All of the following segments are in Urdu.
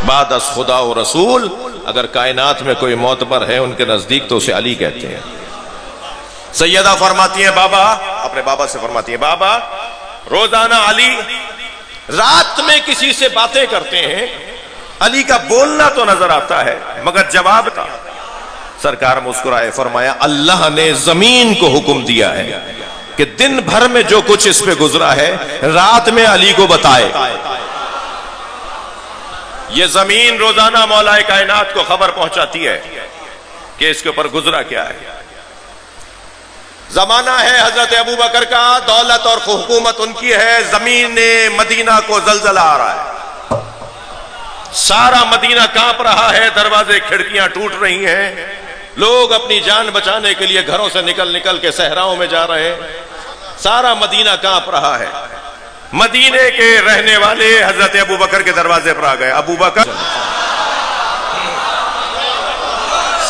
بعد از خدا و رسول، اگر کائنات میں کوئی معتبر ہے ان کے نزدیک تو اسے علی کہتے ہیں۔ سیدہ فرماتی ہیں بابا، اپنے بابا سے فرماتی ہیں بابا روزانہ علی رات میں کسی سے باتیں کرتے ہیں، علی کا بولنا تو نظر آتا ہے مگر جواب تھا۔ سرکار مسکرائے، فرمایا اللہ نے زمین کو حکم دیا ہے کہ دن بھر میں جو کچھ اس پہ گزرا ہے رات میں علی کو بتائے۔ یہ زمین روزانہ مولا کائنات کو خبر پہنچاتی ہے کہ اس کے اوپر گزرا کیا ہے۔ زمانہ ہے حضرت ابو بکر کا، دولت اور حکومت ان کی ہے، زمین مدینہ کو زلزلہ آ رہا ہے، سارا مدینہ کانپ رہا ہے، دروازے کھڑکیاں ٹوٹ رہی ہیں، لوگ اپنی جان بچانے کے لیے گھروں سے نکل کے صحراؤں میں جا رہے ہیں، سارا مدینہ کانپ رہا ہے۔ مدینے کے رہنے والے حضرت ابو بکر کے دروازے پر آ گئے۔ ابو بکر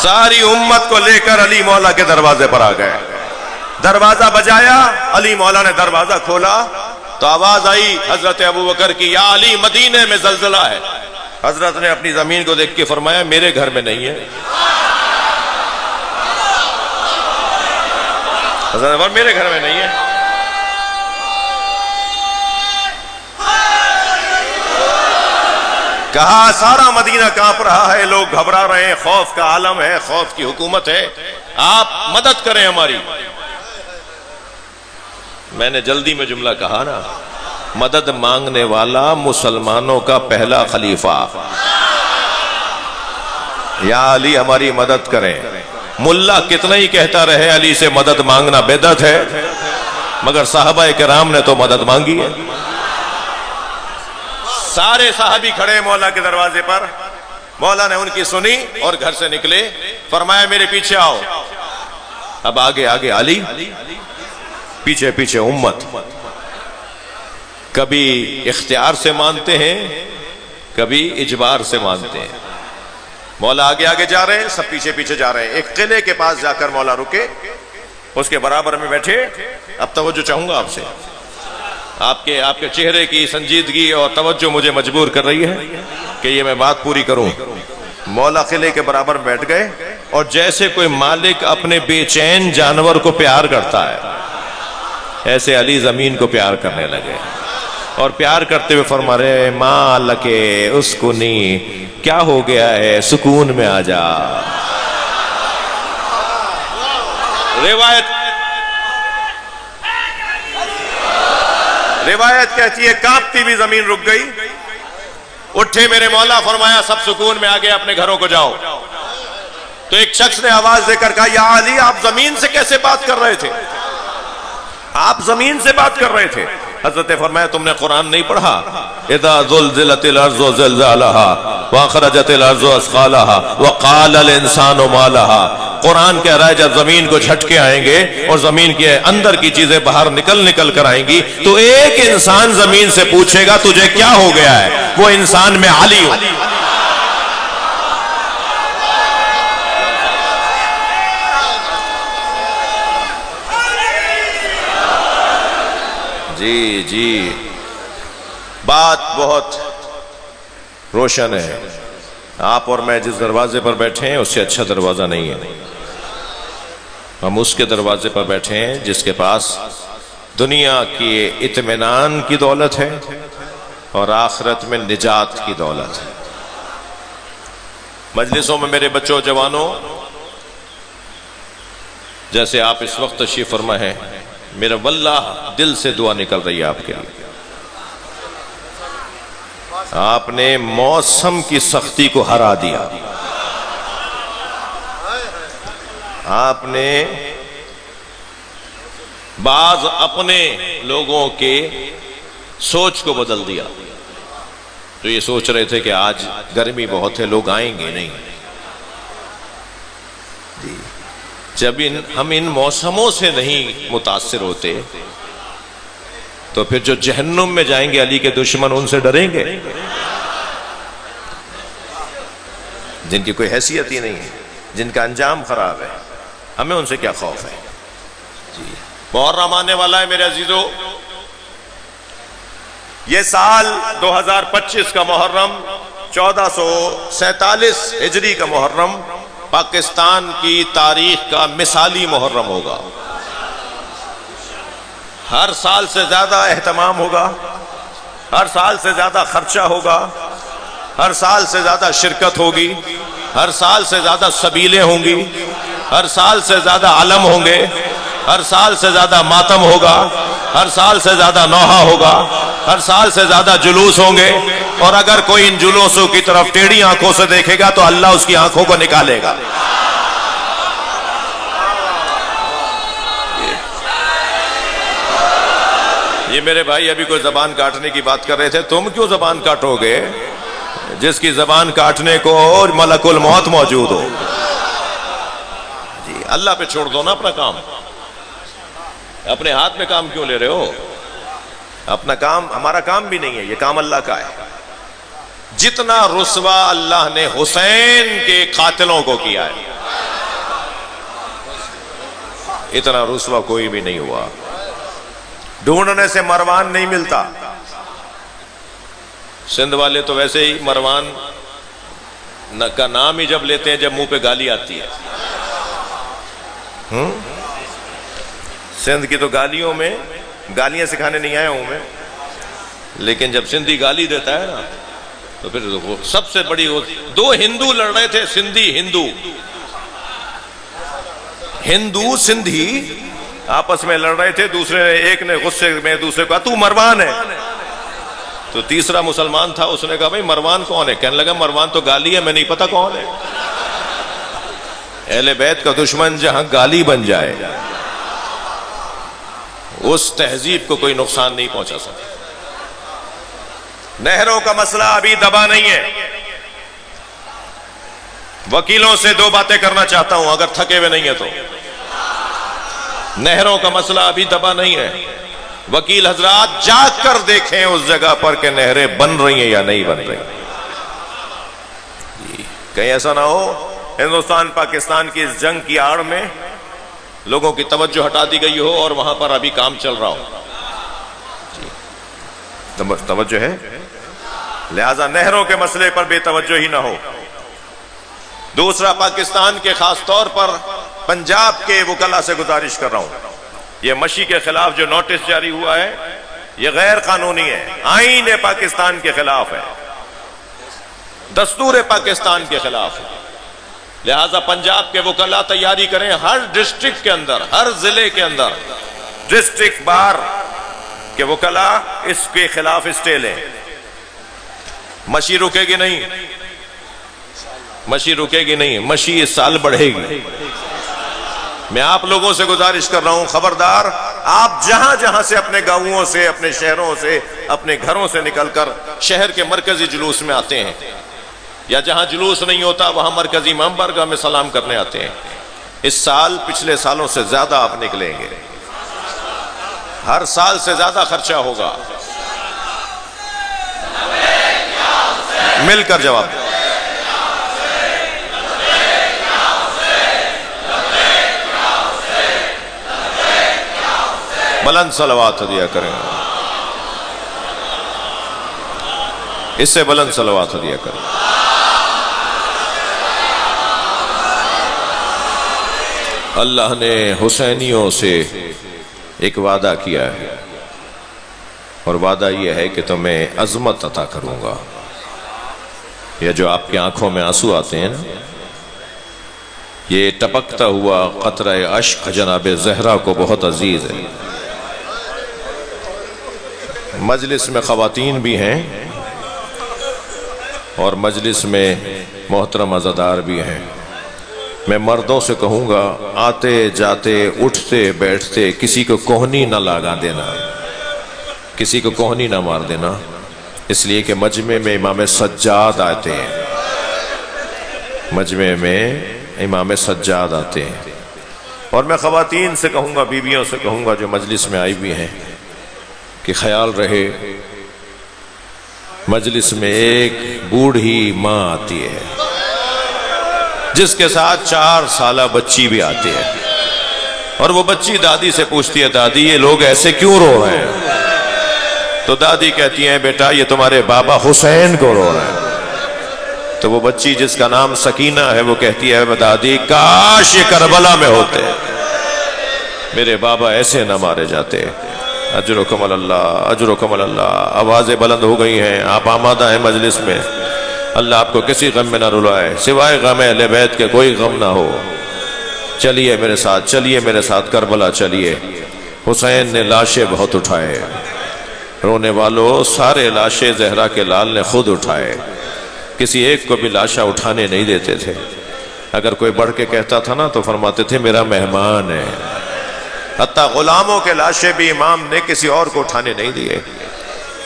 ساری امت کو لے کر علی مولا کے دروازے پر آ گئے، دروازہ بجایا، علی مولا نے دروازہ کھولا تو آواز آئی حضرت ابو بکر کی، یا علی مدینے میں زلزلہ ہے۔ حضرت نے اپنی زمین کو دیکھ کے فرمایا میرے گھر میں نہیں ہے۔ حضرت نے فرمایا میرے گھر میں نہیں ہے۔ کہا سارا مدینہ کانپ رہا ہے، لوگ گھبرا رہے ہیں، خوف کا عالم ہے، خوف کی حکومت ہے، آپ مدد کریں ہماری۔ میں نے جلدی میں جملہ کہا نا، مدد مانگنے والا مسلمانوں کا پہلا خلیفہ، یا علی ہماری مدد کریں۔ ملا کتنا ہی کہتا رہے علی سے مدد مانگنا بدعت ہے، مگر صحابہ کرام نے تو مدد مانگی ہے۔ سارے صحابی کھڑے مولا کے دروازے پر، مولا نے ان کی سنی اور گھر سے نکلے، فرمایا میرے پیچھے آؤ۔ اب آگے آگے علی، پیچھے پیچھے امت، کبھی اختیار سے مانتے ہیں، کبھی اجبار سے مانتے ہیں۔ مولا آگے آگے جا رہے ہیں، سب پیچھے پیچھے جا رہے ہیں۔ ایک قلعے کے پاس جا کر مولا رکے، اس کے برابر میں بیٹھے۔ اب توجہ چاہوں گا آپ سے، آپ کے چہرے کی سنجیدگی اور توجہ مجھے مجبور کر رہی ہے کہ یہ میں بات پوری کروں۔ مولا قلعے کے برابر بیٹھ گئے اور جیسے کوئی مالک اپنے بے چین جانور کو پیار کرتا ہے، ایسے علی زمین کو پیار کرنے لگے اور پیار کرتے ہوئے فرما رہے مالک اسکنی، کیا ہو گیا ہے، سکون میں آ جا۔ روایت کہتی ہے کانپتی بھی زمین رک گئی، اٹھے میرے مولا، فرمایا سب سکون میں آگے اپنے گھروں کو جاؤ۔ تو ایک شخص نے آواز دے کر کہا یا علی آپ زمین سے کیسے بات کر رہے تھے، آپ زمین سے بات کر رہے تھے۔ حضرت نے فرمایا تم نے قرآن نہیں پڑھا، اذا زلزلت الارض زلزالها واخرجت الارض اثقالها وقال الانسان ما لها۔ قرآن کہہ رہا ہے جب زمین کو جھٹکے آئیں گے اور زمین کے اندر کی چیزیں باہر نکل کر آئیں گی تو ایک انسان زمین سے پوچھے گا تجھے کیا ہو گیا ہے، وہ انسان میں علی ہوں۔ جی بات بہت روشن ہے۔ آپ اور میں جس دروازے پر بیٹھے ہیں اس سے اچھا دروازہ نہیں ہے، ہم اس کے دروازے پر بیٹھے ہیں جس کے پاس دنیا کی اطمینان کی دولت ہے اور آخرت میں نجات کی دولت ہے۔ مجلسوں میں میرے بچوں جوانوں، جیسے آپ اس وقت تشریف فرما ہے، میرا واللہ دل سے دعا نکل رہی ہے آپ کے لیے۔ آپ نے موسم کی سختی کو ہرا دیا، آپ نے بعض اپنے لوگوں کے سوچ کو بدل دیا، تو یہ سوچ رہے تھے کہ آج گرمی بہت ہے لوگ آئیں گے نہیں۔ جب ہم ان موسموں سے نہیں متاثر ہوتے تو پھر جو جہنم میں جائیں گے علی کے دشمن ان سے ڈریں گے جن کی کوئی حیثیت ہی نہیں ہے، جن کا انجام خراب ہے، ہمیں ان سے کیا خوف ہے۔ محرم آنے والا ہے میرے عزیزو، یہ سال 2025 کا محرم 1447 ہجری کا محرم پاکستان کی تاریخ کا مثالی محرم ہوگا. ہر سال سے زیادہ اہتمام ہوگا، ہر سال سے زیادہ خرچہ ہوگا، ہر سال سے زیادہ شرکت ہوگی، ہر سال سے زیادہ سبیلیں ہوں گی، ہر سال سے زیادہ علم ہوں گے، ہر سال سے زیادہ ماتم ہوگا، ہر سال سے زیادہ نوحہ ہوگا، ہر سال سے زیادہ جلوس ہوں گے. اور اگر کوئی ان جلوسوں کی طرف ٹیڑھی آنکھوں سے دیکھے گا تو اللہ اس کی آنکھوں کو نکالے گا. یہ میرے بھائی ابھی کوئی زبان کاٹنے کی بات کر رہے تھے. تم کیوں زبان کاٹو گے جس کی زبان کاٹنے کو ملک الموت موجود ہو؟ جی اللہ پہ چھوڑ دو نا اپنا کام. اپنے ہاتھ میں کام کیوں لے رہے ہو؟ اپنا کام ہمارا کام بھی نہیں ہے، یہ کام اللہ کا ہے. جتنا رسوا اللہ نے حسین کے قاتلوں کو کیا ہے اتنا رسوا کوئی بھی نہیں ہوا. ڈھونڈنے سے مروان نہیں ملتا. سندھ والے تو ویسے ہی مروان کا نام ہی جب لیتے ہیں جب منہ پہ گالی آتی ہے. سندھ کی تو گالیوں میں گالیاں سکھانے نہیں آیا ہوں میں، لیکن جب سندھی گالی دیتا ہے نا تو پھر وہ سب سے بڑی دو ہندو لڑ رہے تھے، سندھی ہندو سندھی آپس میں لڑ رہے تھے. دوسرے ایک نے غصے میں دوسرے کو تو مروان ہے، تو تیسرا مسلمان تھا، اس نے کہا بھائی مروان کون ہے؟ کہنے لگا مروان تو گالی ہے، میں نہیں پتا کون ہے. اہل بیت کا دشمن جہاں گالی بن جائے اس تہذیب کو کوئی نقصان نہیں پہنچا سکتا. نہروں کا مسئلہ ابھی دبا نہیں ہے. وکیلوں سے دو باتیں کرنا چاہتا ہوں اگر تھکے ہوئے نہیں ہے تو. نہروں کا مسئلہ ابھی دبا نہیں ہے. وکیل حضرات جا کر دیکھیں اس جگہ پر کہ نہریں بن رہی ہیں یا نہیں بن رہی. کہیں ایسا نہ ہو ہندوستان پاکستان کی اس جنگ کی آڑ میں لوگوں کی توجہ ہٹا دی گئی ہو اور وہاں پر ابھی کام چل رہا ہو. توجہ ہے، لہذا نہروں کے مسئلے پر بے توجہ ہی نہ ہو. دوسرا، پاکستان کے خاص طور پر پنجاب کے وکلاء سے گزارش کر رہا ہوں، یہ مشی کے خلاف جو نوٹس جاری ہوا ہے یہ غیر قانونی ہے، آئین پاکستان کے خلاف ہے، دستور پاکستان کے خلاف ہے. لہذا پنجاب کے وکلاء تیاری کریں، ہر ڈسٹرکٹ کے اندر، ہر ضلع کے اندر ڈسٹرکٹ بار کے وکلاء اس کے خلاف اسٹے لیں. مشی رکے گی نہیں، مشی رکے گی نہیں، مشی اس سال بڑھے گی. میں آپ لوگوں سے گزارش کر رہا ہوں، خبردار آپ جہاں جہاں سے اپنے گاؤں سے، اپنے شہروں سے، اپنے گھروں سے نکل کر شہر کے مرکزی جلوس میں آتے ہیں یا جہاں جلوس نہیں ہوتا وہاں مرکزی امام بارگاہ میں سلام کرنے آتے ہیں، اس سال پچھلے سالوں سے زیادہ آپ نکلیں گے. ہر سال سے زیادہ خرچہ ہوگا. مل کر جواب دیں. بلند صلوات دیا کریں، اس سے بلند صلوات دیا کریں. اللہ نے حسینیوں سے ایک وعدہ کیا ہے اور وعدہ یہ ہے کہ تمہیں عظمت عطا کروں گا. یہ جو آپ کی آنکھوں میں آنسو آتے ہیں نا، یہ ٹپکتا ہوا قطرہ اشک جناب زہرا کو بہت عزیز ہے. مجلس میں خواتین بھی ہیں اور مجلس میں محترم عزادار بھی ہیں. میں مردوں سے کہوں گا آتے جاتے اٹھتے بیٹھتے کسی کو کوہنی نہ لگا دینا، کسی کو کوہنی نہ مار دینا، اس لیے کہ مجمع میں امام سجاد آتے ہیں، مجمع میں امام سجاد آتے ہیں. اور میں خواتین سے کہوں گا، بیویوں سے کہوں گا جو مجلس میں آئی بھی ہیں، کہ خیال رہے مجلس میں ایک بوڑھی ماں آتی ہے جس کے ساتھ 4 سالہ بچی بھی آتی ہے، اور وہ بچی دادی سے پوچھتی ہے دادی یہ لوگ ایسے کیوں رو رہے ہیں؟ تو دادی کہتی ہیں بیٹا یہ تمہارے بابا حسین کو رو رہے ہیں. تو وہ بچی جس کا نام سکینہ ہے وہ کہتی ہے دادی کاش یہ کربلا میں ہوتے، میرے بابا ایسے نہ مارے جاتے۔ اجرکم اللہ، اجرکم اللہ۔ آوازیں بلند ہو گئی ہیں، آپ آمادہ ہیں مجلس میں، اللہ آپ کو کسی غم میں نہ رلائے، سوائے غم اہل بیت کے کوئی غم نہ ہو۔ چلیے میرے ساتھ، چلیے میرے ساتھ کربلا چلیے۔ حسین نے لاشیں بہت اٹھائے، رونے والوں سارے لاشیں زہرا کے لال نے خود اٹھائے، کسی ایک کو بھی لاشا اٹھانے نہیں دیتے تھے۔ اگر کوئی بڑھ کے کہتا تھا نا تو فرماتے تھے میرا مہمان ہے۔ حتیٰ غلاموں کے لاشیں بھی امام نے کسی اور کو اٹھانے نہیں دیے۔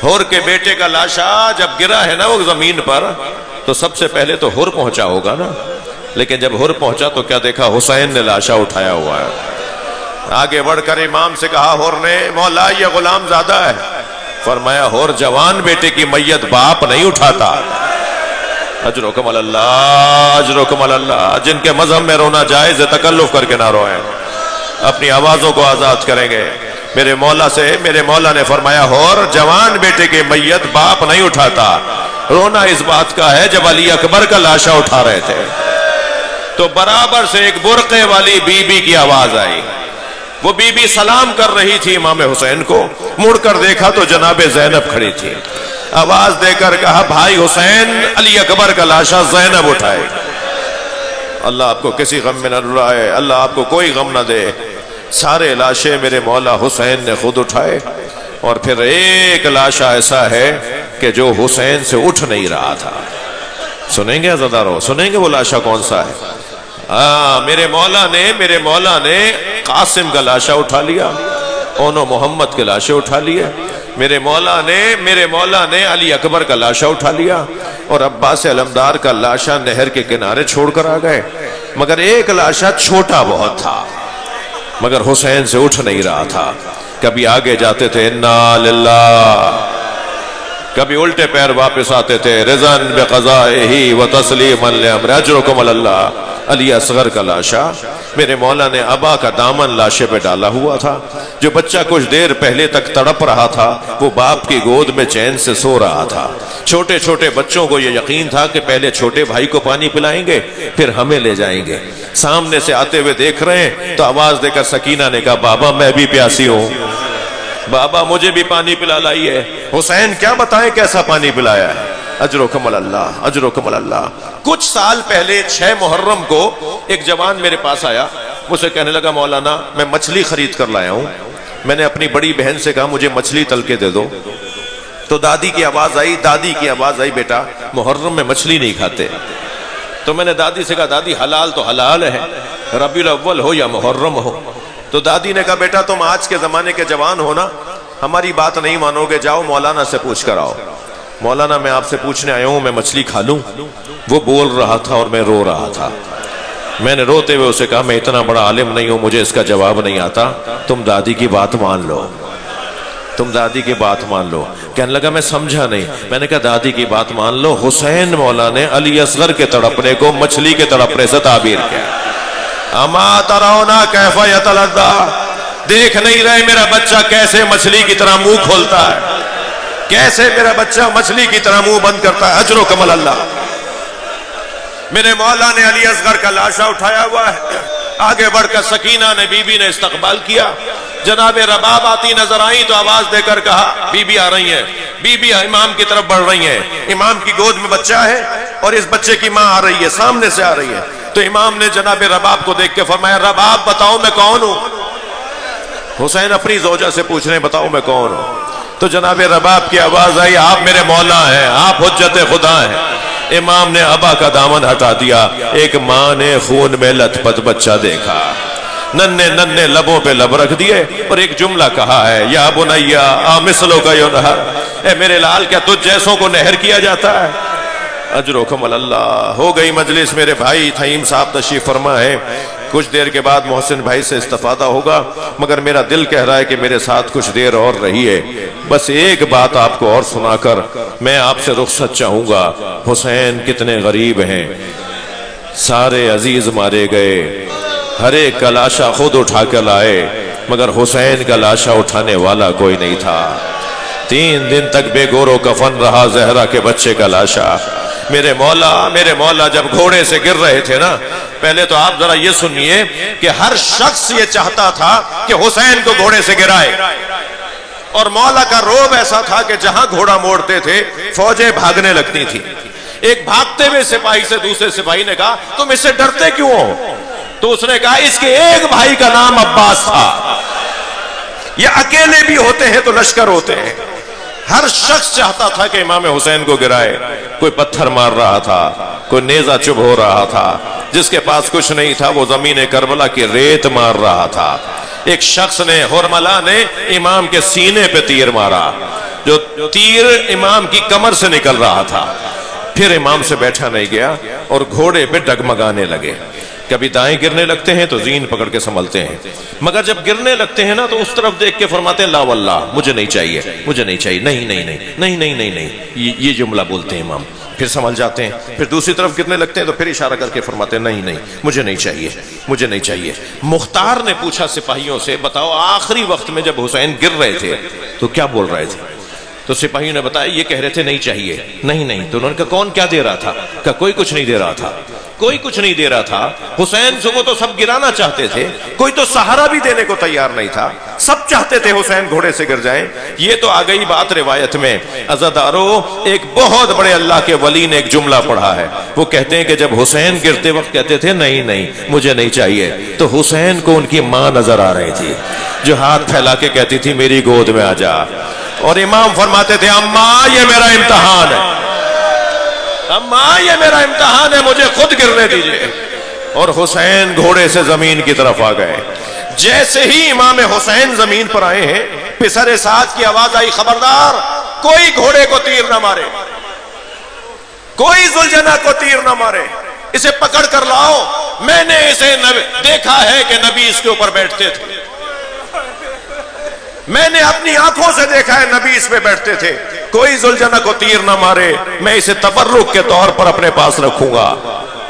حر کے بیٹے کا لاشا جب گرا ہے نا وہ زمین پر تو سب سے پہلے تو حر پہنچا ہوگا نا، لیکن جب حر پہنچا تو کیا دیکھا؟ حسین نے لاشا اٹھایا ہوا ہے۔ آگے بڑھ کر امام سے کہا حر نے، مولا یہ غلام زیادہ ہے۔ فرمایا حر جوان بیٹے کی میت باپ نہیں اٹھاتا۔ اجرکم اللہ، اجرکم اللہ۔ جن کے مذہب میں رونا جائز ہے تکلف کر کے نہ روئیں، اپنی آوازوں کو آزاد کریں گے۔ میرے مولا نے فرمایا حر جوان بیٹے کی میت باپ نہیں اٹھاتا۔ رونا اس بات کا ہے جب علی اکبر کا لاشا اٹھا رہے تھے تو برابر سے ایک برقعے والی بی بی کی آواز آئی۔ وہ بی بی سلام کر رہی تھی امام حسین کو، مڑ کر دیکھا تو جناب زینب کھڑی تھی۔ آواز دے کر کہا بھائی حسین علی اکبر کا لاشا زینب اٹھائے۔ اللہ آپ کو کسی غم میں نہ رلائے، اللہ آپ کو کوئی غم نہ دے۔ سارے لاشیں میرے مولا حسین نے خود اٹھائے، اور پھر ایک لاشا ایسا ہے کہ جو حسین سے اٹھ نہیں رہا تھا۔ سنیں گے عزادارو، سنیں گے وہ لاشا کون سا ہے؟ میرے مولا نے قاسم کا لاشا اٹھا لیا، اونو محمد کے لاشے اٹھا لیے۔ میرے مولا نے علی اکبر کا لاشا اٹھا لیا، اور عباس علمدار کا لاشا نہر کے کنارے چھوڑ کر آ گئے۔ مگر ایک لاشا چھوٹا بہت تھا، مگر حسین سے اٹھ نہیں رہا تھا۔ کبھی آگے جاتے تھے انا للہ، کبھی الٹے پیر واپس آتے تھے رضاً بقضائہ وتسلیما لامرہ۔ اجرکم اللہ۔ علی اصغر کا لاشا، میرے مولا نے ابا کا دامن لاشے پہ ڈالا ہوا تھا۔ جو بچہ کچھ دیر پہلے تک تڑپ رہا تھا وہ باپ کی گود میں چین سے سو رہا تھا۔ چھوٹے چھوٹے بچوں کو یہ یقین تھا کہ پہلے چھوٹے بھائی کو پانی پلائیں گے پھر ہمیں لے جائیں گے۔ سامنے سے آتے ہوئے دیکھ رہے ہیں تو آواز دے کر سکینہ نے کہا بابا میں بھی پیاسی ہوں، بابا مجھے بھی پانی پلا لائیے۔ حسین کیا بتائیں کیسا پانی پلایا ہے۔ اجرکم اللہ، اجرکم اللہ۔ کچھ سال پہلے 6 محرم کو ایک جوان میرے پاس آیا، مجھ سے کہنے لگا مولانا میں مچھلی خرید کر لایا ہوں۔ میں نے اپنی بڑی بہن سے کہا مجھے مچھلی تل کے دے دو، تو دادی کی آواز آئی بیٹا محرم میں مچھلی نہیں کھاتے۔ تو میں نے دادی سے کہا دادی حلال تو حلال ہے، ربیع الاول ہو یا محرم ہو۔ تو دادی نے کہا بیٹا تم آج کے زمانے کے جوان ہو نا، ہماری بات نہیں مانو گے، جاؤ مولانا سے پوچھ کر آؤ۔ مولانا میں آپ سے پوچھنے آیا ہوں میں مچھلی کھا لوں؟ وہ بول رہا تھا اور میں رو رہا تھا۔ میں نے روتے ہوئے اسے کہا میں اتنا بڑا عالم نہیں ہوں، مجھے اس کا جواب نہیں آتا، تم دادی کی بات مان لو، تم دادی کی بات مان لو۔ کہنے لگا میں سمجھا نہیں۔ میں نے کہا دادی کی بات مان لو، حسین مولا نے علی اصغر کے تڑپنے کو مچھلی کے تڑپنے سے تعبیر کیا۔ اما ترونا کیف یتلذا، دیکھ نہیں رہے میرا بچہ کیسے مچھلی کی طرح منہ کھولتا ہے، کیسے میرا بچہ مچھلی کی طرح منہ بند کرتا ہے۔ اجرکم اللہ۔ میرے مولا نے علی اصغر کا لاشا اٹھایا ہوا ہے۔ آگے بڑھ کر سکینہ نے بی بی نے استقبال کیا۔ جناب رباب آتی نظر آئی تو آواز دے کر کہا بی بی آ رہی ہیں، بی بی امام کی طرف بڑھ رہی ہیں۔ امام کی گود میں بچہ ہے اور اس بچے کی ماں آ رہی ہے، سامنے سے آ رہی ہے۔ تو امام نے جناب رباب کو دیکھ کے فرمایا رباب بتاؤ میں کون ہوں؟ حسین اپنی زوجہ سے پوچھ رہے ہیں بتاؤ میں کون ہوں؟ تو جناب رباب کی آواز آئی آپ میرے مولا ہیں، آپ حجت خدا ہیں۔ امام نے ابا کا دامن ہٹا دیا۔ ایک ماں نے خون میں لت پت بچہ دیکھا، ننے لبوں پہ لب رکھ دیے اور ایک جملہ کہا ہے یا بنیا مثلو کا ینہر، اے میرے لال کیا تجھ جیسوں کو نہر کیا جاتا ہے۔ اجرکم اللہ۔ ہو گئی مجلس، میرے بھائی تھیم صاحب تشریف فرما ہے، کچھ دیر کے بعد محسن بھائی سے استفادہ ہوگا، مگر میرا دل کہہ رہا ہے کہ میرے ساتھ کچھ دیر اور رہیے۔ بس ایک بات آپ کو اور سنا کر میں آپ سے رخصت چاہوں گا۔ حسین کتنے غریب ہیں، سارے عزیز مارے گئے، ہر ایک کا لاشا خود اٹھا کر لائے، مگر حسین کا لاشا اٹھانے والا کوئی نہیں تھا۔ 3 دن تک بے گور و کفن رہا زہرا کے بچے کا لاشا۔ میرے مولا جب گھوڑے سے گر رہے تھے نا، پہلے تو آپ ذرا یہ سنیے کہ ہر شخص یہ چاہتا تھا کہ حسین کو گھوڑے سے گرائے، اور مولا کا روب ایسا تھا کہ جہاں گھوڑا موڑتے تھے فوجیں بھاگنے لگتی تھی۔ ایک بھاگتے ہوئے سپاہی سے دوسرے سپاہی نے کہا تم اس سے ڈرتے کیوں ہو؟ تو اس نے کہا اس کے ایک بھائی کا نام عباس تھا، یہ اکیلے بھی ہوتے ہیں تو لشکر ہوتے ہیں۔ ہر شخص چاہتا تھا کہ امام حسین کو گرائے۔ کوئی پتھر مار رہا تھا، کوئی نیزہ چبھ ہو رہا تھا، جس کے پاس کچھ نہیں تھا وہ زمین کربلا کی ریت مار رہا تھا۔ ایک شخص نے، حرملہ نے امام کے سینے پہ تیر مارا، جو تیر امام کی کمر سے نکل رہا تھا۔ پھر امام سے بیٹھا نہیں گیا اور گھوڑے پہ ڈگمگانے لگے۔ کبھی دائیں گرنے لگتے ہیں تو زین پکڑ کے سنبھلتے ہیں، مگر جب گرنے لگتے ہیں نا تو اس طرف دیکھ کے فرماتے ہیں لا واللہ مجھے نہیں چاہیے، مجھے نہیں چاہیے، نہیں نہیں نہیں نہیں نہیں نہیں نہیں، یہ جملہ بولتے ہیں امام، پھر سنبھل جاتے ہیں، پھر دوسری طرف گرنے لگتے ہیں تو پھر اشارہ کر کے فرماتے ہیں نہیں نہیں مجھے نہیں چاہیے، مجھے نہیں چاہیے۔ مختار نے پوچھا سپاہیوں سے بتاؤ آخری وقت میں جب حسین گر رہے تھے تو کیا بول رہے تھے؟ تو سپاہیوں نے بتایا یہ کہہ رہے تھے نہیں چاہیے، نہیں نہیں۔ تو انہوں نے کہا کون کیا دے رہا تھا؟ کہا کوئی کچھ نہیں دے رہا تھا، کوئی کچھ نہیں دے رہا تھا۔ حسین سے وہ تو سب گرانا چاہتے تھے، کوئی تو سہارا بھی دینے کو تیار نہیں تھا، سب چاہتے تھے حسین گھوڑے سے گر جائیں۔ یہ تو آ گئی بات روایت میں۔ عزادارو، ایک بہت بڑے اللہ کے ولی نے ایک جملہ پڑھا ہے، وہ کہتے ہیں کہ جب حسین گرتے وقت کہتے تھے نہیں نہیں مجھے نہیں چاہیے، تو حسین کو ان کی ماں نظر آ رہی تھی جو ہاتھ پھیلا کے کہتی تھی میری گود میں آ جا، اور امام فرماتے تھے اماں یہ میرا امتحان ہے، اماں یہ میرا امتحان ہے، مجھے خود گرنے دیجئے۔ اور حسین گھوڑے سے زمین کی طرف آ گئے۔ جیسے ہی امام حسین زمین پر آئے ہیں پسر سعد کی آواز آئی خبردار کوئی گھوڑے کو تیر نہ مارے، کوئی ذوالجناح کو تیر نہ مارے، اسے پکڑ کر لاؤ، میں نے اسے دیکھا ہے کہ نبی اس کے اوپر بیٹھتے تھے، میں نے اپنی آنکھوں سے دیکھا ہے نبی اس پہ بیٹھتے تھے، کوئی ذوالجناح کو تیر نہ مارے، میں اسے تبرک کے طور پر اپنے پاس رکھوں گا۔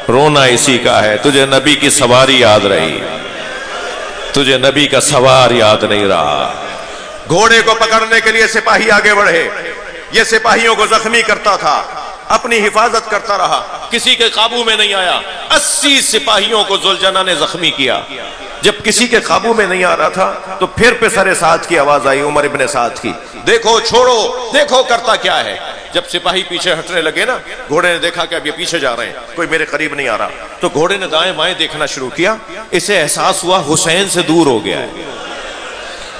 رونا اسی کا ہے، تجھے نبی کی سواری یاد رہی، تجھے نبی کا سوار یاد نہیں رہا۔ گھوڑے کو پکڑنے کے لیے سپاہی آگے بڑھے، یہ سپاہیوں کو زخمی کرتا تھا، اپنی حفاظت کرتا رہا، کسی کے قابو میں نہیں آیا۔ 80 سپاہیوں کو ذوالجناح نے زخمی کیا۔ جب کسی کے قابو میں نہیں آ رہا تھا تو پھر پسر سعد کی آواز آئی، عمر ابن سعد کی، دیکھو چھوڑو، دیکھو کرتا کیا ہے۔ جب سپاہی پیچھے ہٹنے لگے نا، گھوڑے نے دیکھا کہ اب یہ پیچھے جا رہے ہیں، کوئی میرے قریب نہیں آ رہا، تو گھوڑے نے دائیں بائیں دیکھنا شروع کیا، اسے احساس ہوا حسین سے دور ہو گیا ہے۔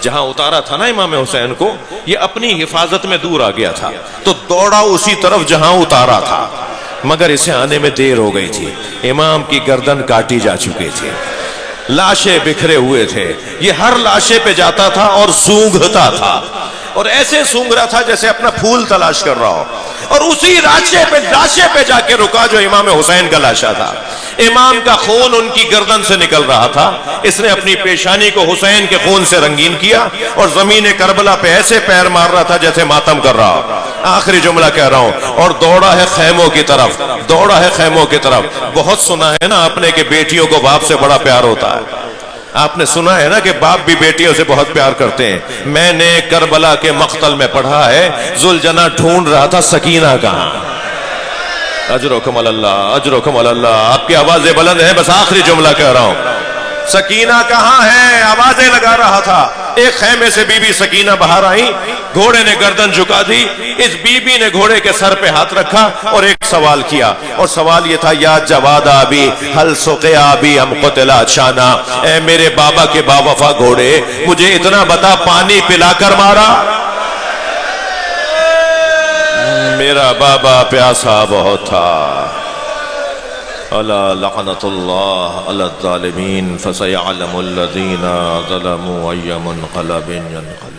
جہاں اتارا تھا نا امام حسین کو، یہ اپنی حفاظت میں دور آ گیا تھا، تو دوڑا اسی طرف جہاں اتارا تھا، مگر اسے آنے میں دیر ہو گئی تھی، امام کی گردن کاٹی جا چکی تھی، لاشیں بکھرے ہوئے تھے، یہ ہر لاشے پہ جاتا تھا اور سونگھتا تھا، اور ایسے سونگ رہا تھا جیسے اپنا پھول تلاش کر رہا ہو، اور اسی لاشے پہ جا کے رکا جو امام حسین کا لاشا تھا۔ امام کا خون ان کی گردن سے نکل رہا تھا، اس نے اپنی پیشانی کو حسین کے خون سے رنگین کیا اور زمین کربلا پہ ایسے پیر مار رہا تھا جیسے ماتم کر رہا ہو۔ آخری جملہ کہہ رہا ہوں، اور دوڑا ہے خیموں کی طرف، دوڑا ہے خیموں کی طرف۔ بہت سنا ہے نا آپ نے کہ بیٹیوں کو باپ سے بڑا پیار ہوتا ہے، آپ نے سنا ہے نا کہ باپ بھی بیٹیوں سے بہت پیار کرتے ہیں۔ میں نے کربلا کے مقتل میں پڑھا ہے ذوالجناح ڈھونڈ رہا تھا سکینہ کہاں۔ اجرکم اللہ، اجرکم اللہ، آپ کی آوازیں بلند ہیں، بس آخری جملہ کہہ رہا ہوں، سکینہ کہاں ہے؟ آوازیں لگا رہا تھا۔ ایک خیمے سے بی بی سکینہ باہر آئی، گھوڑے نے گردن جھکا دی، اس بی بی نے گھوڑے کے سر پہ ہاتھ رکھا اور ایک سوال کیا، اور سوال یہ تھا یا جواد آبی حل سقیا آبی ام قتلا شانا، اے میرے بابا کے باوفا گھوڑے مجھے اتنا بتا پانی پلا کر مارا؟ میرا بابا پیاسا بہت تھا۔ الا لعنت اللہ علی الظالمین فسیعلم الذین ظلموا ای منقلب ینقلبون۔